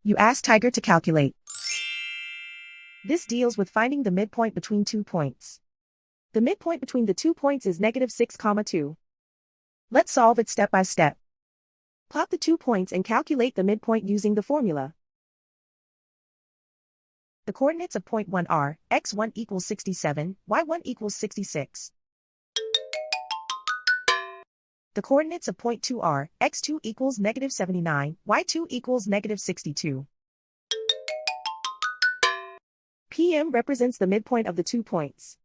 You ask Tiger to calculate. This deals with finding the midpoint between 2 points. The midpoint between the 2 points is -6, 2. Let's solve it step by step. Plot the 2 points and calculate the midpoint using the formula. The coordinates of point 1 are x1 equals 67, y1 equals 66. The coordinates of point 2 are x2 equals -79, y2 equals -62. PM represents the midpoint of the 2 points.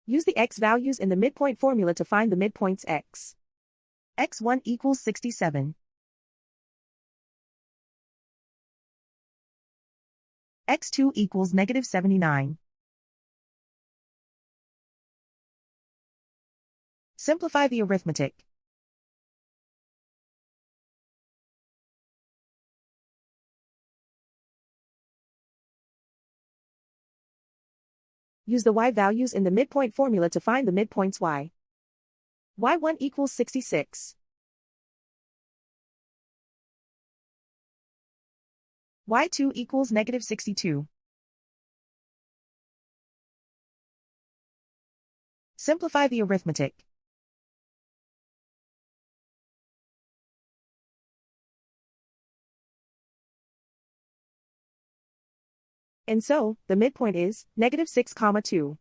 Use the x values in the midpoint formula to find the midpoints x. x1 equals 67. x2 equals -79. Simplify the arithmetic. Use the y values in the midpoint formula to find the midpoints y. y1 equals 66. y2 equals -62. Simplify the arithmetic. And so, the midpoint is -6, 2.